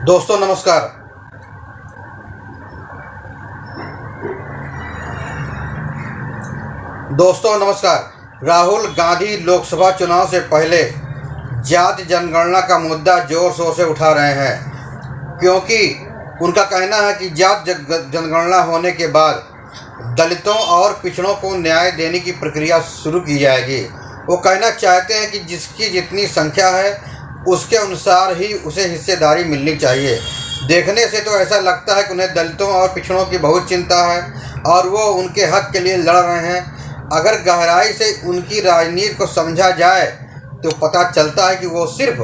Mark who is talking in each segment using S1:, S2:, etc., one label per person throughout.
S1: दोस्तों नमस्कार। राहुल गांधी लोकसभा चुनाव से पहले जाति जनगणना का मुद्दा जोर शोर से उठा रहे हैं, क्योंकि उनका कहना है कि जाति जनगणना होने के बाद दलितों और पिछड़ों को न्याय देने की प्रक्रिया शुरू की जाएगी। वो कहना चाहते हैं कि जिसकी जितनी संख्या है उसके अनुसार ही उसे हिस्सेदारी मिलनी चाहिए। देखने से तो ऐसा लगता है कि उन्हें दलितों और पिछड़ों की बहुत चिंता है और वो उनके हक के लिए लड़ रहे हैं। अगर गहराई से उनकी राजनीति को समझा जाए तो पता चलता है कि वो सिर्फ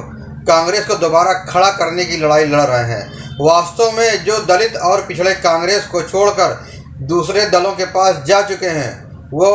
S1: कांग्रेस को दोबारा खड़ा करने की लड़ाई लड़ रहे हैं। वास्तव में जो दलित और पिछड़े कांग्रेस को छोड़कर दूसरे दलों के पास जा चुके हैं वो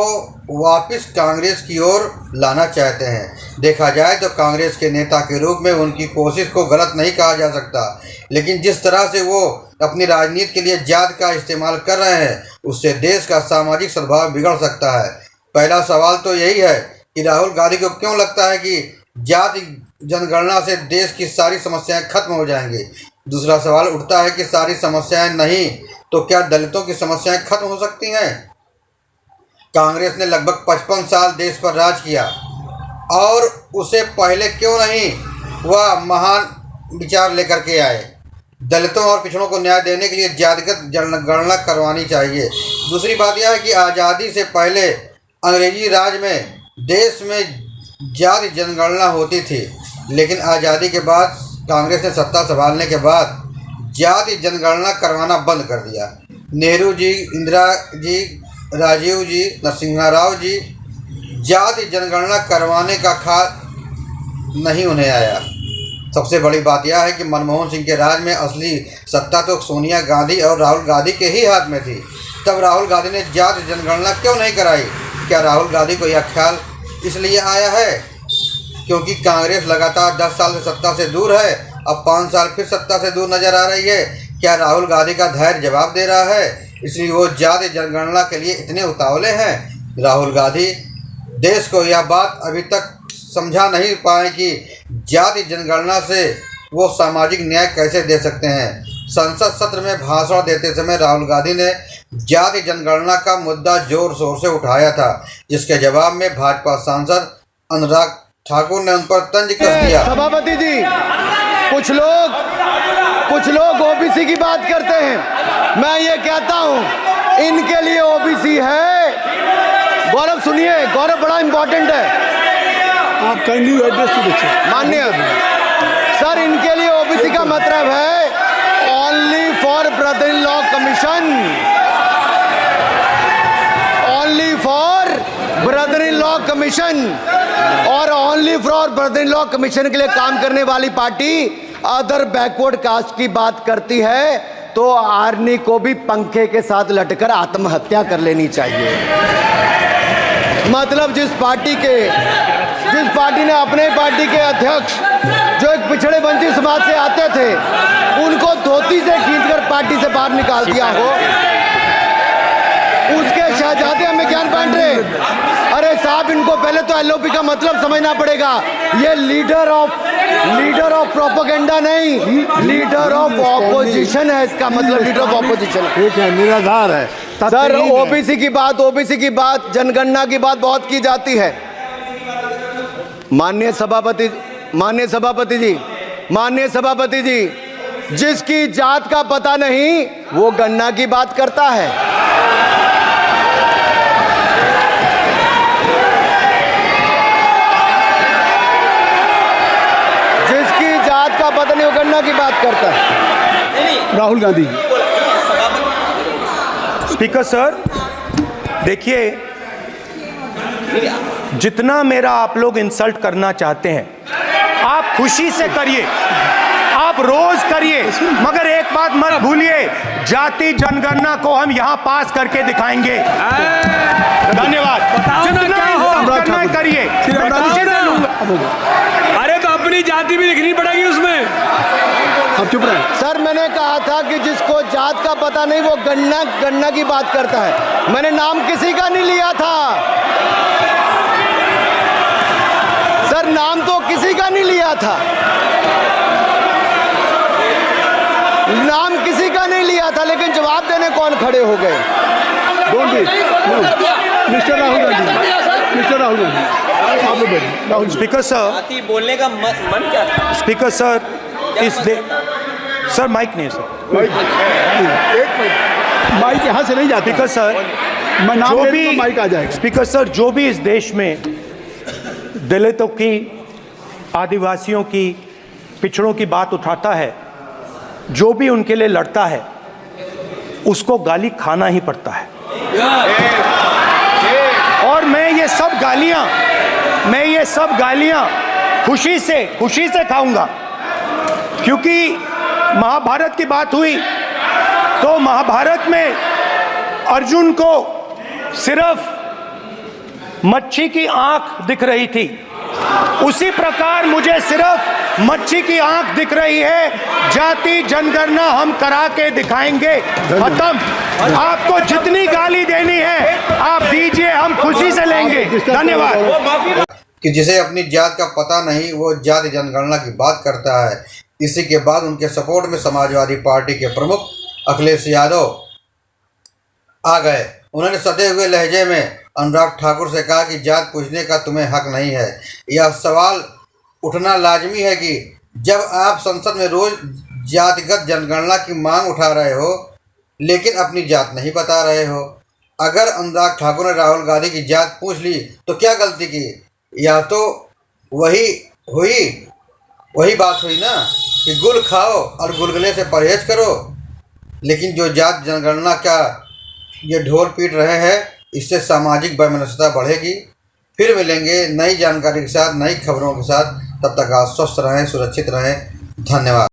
S1: वापस कांग्रेस की ओर लाना चाहते हैं। देखा जाए तो कांग्रेस के नेता के रूप में उनकी कोशिश को गलत नहीं कहा जा सकता, लेकिन जिस तरह से वो अपनी राजनीति के लिए जाति का इस्तेमाल कर रहे हैं उससे देश का सामाजिक सद्भाव बिगड़ सकता है। पहला सवाल तो यही है कि राहुल गांधी को क्यों लगता है कि जाति जनगणना से देश की सारी समस्याएं खत्म हो जाएंगी। दूसरा सवाल उठता है कि सारी समस्याएं नहीं तो क्या दलितों की समस्याएं खत्म हो सकती हैं। कांग्रेस ने लगभग 55 साल देश पर राज किया और उसे पहले क्यों नहीं वह महान विचार लेकर के आए। दलितों और पिछड़ों को न्याय देने के लिए जातिगत जनगणना करवानी चाहिए। दूसरी बात यह है कि आज़ादी से पहले अंग्रेजी राज में देश में जाति जनगणना होती थी, लेकिन आज़ादी के बाद कांग्रेस ने सत्ता संभालने के बाद जाति जनगणना करवाना बंद कर दिया। नेहरू जी, इंदिरा जी, राजीव जी, नरसिम्हा राव जी जाति जनगणना करवाने का ख्याल नहीं उन्हें आया। सबसे बड़ी बात यह है कि मनमोहन सिंह के राज में असली सत्ता तो सोनिया गांधी और राहुल गांधी के ही हाथ में थी। तब राहुल गांधी ने जाति जनगणना क्यों नहीं कराई? क्या राहुल गांधी को यह ख्याल इसलिए आया है क्योंकि कांग्रेस लगातार 10 साल से सत्ता से दूर है, अब 5 साल फिर सत्ता से दूर नजर आ रही है? क्या राहुल गांधी का धैर्य जवाब दे रहा है, इसलिए वो जाति जनगणना के लिए इतने उतावले हैं? राहुल गांधी देश को यह बात अभी तक समझा नहीं पाए कि जाति जनगणना से वो सामाजिक न्याय कैसे दे सकते हैं। संसद सत्र में भाषण देते समय राहुल गांधी ने जाति जनगणना का मुद्दा जोर शोर से उठाया था, जिसके जवाब में भाजपा सांसद अनुराग ठाकुर ने उन पर तंज कस दिया।
S2: सभापति जी, कुछ लोग ओबीसी की बात करते हैं। मैं ये कहता हूं इनके लिए ओबीसी है। गौरव सुनिए, गौरव बड़ा इंपॉर्टेंट है।
S3: आप काइंडली एड्रेस टू द
S2: माननीय सर, इनके लिए ओबीसी का मतलब है only for brother in law commission, only for brother in law commission. और only for brother in law commission के लिए काम करने वाली पार्टी अदर बैकवर्ड कास्ट की बात करती है तो आर्मी को भी पंखे के साथ लटकर आत्महत्या कर लेनी चाहिए। मतलब जिस पार्टी ने अपने पार्टी के अध्यक्ष जो एक पिछड़े वंचित समाज से आते थे उनको धोती से खींचकर पार्टी से बाहर निकाल दिया हो, उसके शहजादे हमें ज्ञान बांट रहे। अरे साहब, इनको पहले तो एलओपी का मतलब समझना पड़ेगा। ये लीडर ऑफ प्रोपेगेंडा नहीं, लीडर ऑफ ऑपोजिशन है। इसका मतलब लीडर ऑफ ऑपोजिशन
S3: ठीक है, निराधार है।
S2: सर, ओबीसी की बात जनगणना की बात बहुत की जाती है। माननीय सभापति जी, जिसकी जात का पता नहीं वो गणना की बात करता है। जिसकी जात का पता नहीं वो गणना की बात करता है।
S3: राहुल गांधी।
S4: स्पीकर सर, देखिए, जितना मेरा आप लोग इंसल्ट करना चाहते हैं आप खुशी से करिए, आप रोज करिए, मगर एक बात मत भूलिए, जाति जनगणना को हम यहां पास करके दिखाएंगे। धन्यवाद। जितना करिए।
S5: अरे तो अपनी जाति भी लिखनी पड़ेगी उसमें।
S3: आप चुप रहे।
S2: सर, मैंने कहा था कि जिसको जात का पता नहीं वो गणना की बात करता है। मैंने नाम किसी का नहीं लिया था सर, नाम तो किसी का नहीं लिया था। नाम किसी का नहीं लिया था, लेकिन जवाब देने कौन खड़े हो गए?
S3: Don't be mister Rahul Gandhi, mister Rahul Gandhi, आप लोग बैठिए। राहुल
S4: स्पीकर सर,
S6: बाती बोलने का मन क्या था?
S4: स्पीकर सर, सर माइक नहीं है सर।
S3: माइक, एक मिनट, माइक यहाँ से नहीं जाता।
S4: स्पीकर सर,
S3: मैं नाम
S4: जो
S3: ले
S4: भी
S3: तो माइक आ जाएगा।
S4: स्पीकर सर, जो भी इस देश में दलितों की, आदिवासियों की, पिछड़ों की बात उठाता है, जो भी उनके लिए लड़ता है, उसको गाली खाना ही पड़ता है। और मैं ये सब गालियां खुशी से खाऊंगा, क्योंकि महाभारत की बात हुई तो महाभारत में अर्जुन को सिर्फ मच्छी की आंख दिख रही थी, उसी प्रकार मुझे सिर्फ मच्छी की आंख दिख रही है। जाति जनगणना हम करा के दिखाएंगे। खत्म। आपको जितनी गाली देनी है आप दीजिए, हम खुशी से लेंगे। धन्यवाद।
S1: कि जिसे अपनी जात का पता नहीं वो जाति जनगणना की बात करता है। इसी के बाद उनके सपोर्ट में समाजवादी पार्टी के प्रमुख अखिलेश यादव आ गए। उन्होंने सधे हुए लहजे में अनुराग ठाकुर से कहा कि जात पूछने का तुम्हें हक नहीं है। यह सवाल उठना लाजमी है कि जब आप संसद में रोज जातिगत जनगणना की मांग उठा रहे हो लेकिन अपनी जात नहीं बता रहे हो। अगर अनुराग ठाकुर ने राहुल गांधी की जात पूछ ली तो क्या गलती की? या तो वही बात हुई ना कि गुल खाओ और गुलगुले से परहेज करो। लेकिन जो जात जनगणना का ये ढोल पीट रहे हैं, इससे सामाजिक वैमनस्यता बढ़ेगी। फिर मिलेंगे नई जानकारी के साथ, नई खबरों के साथ। तब तक आप स्वस्थ रहें, सुरक्षित रहें। धन्यवाद।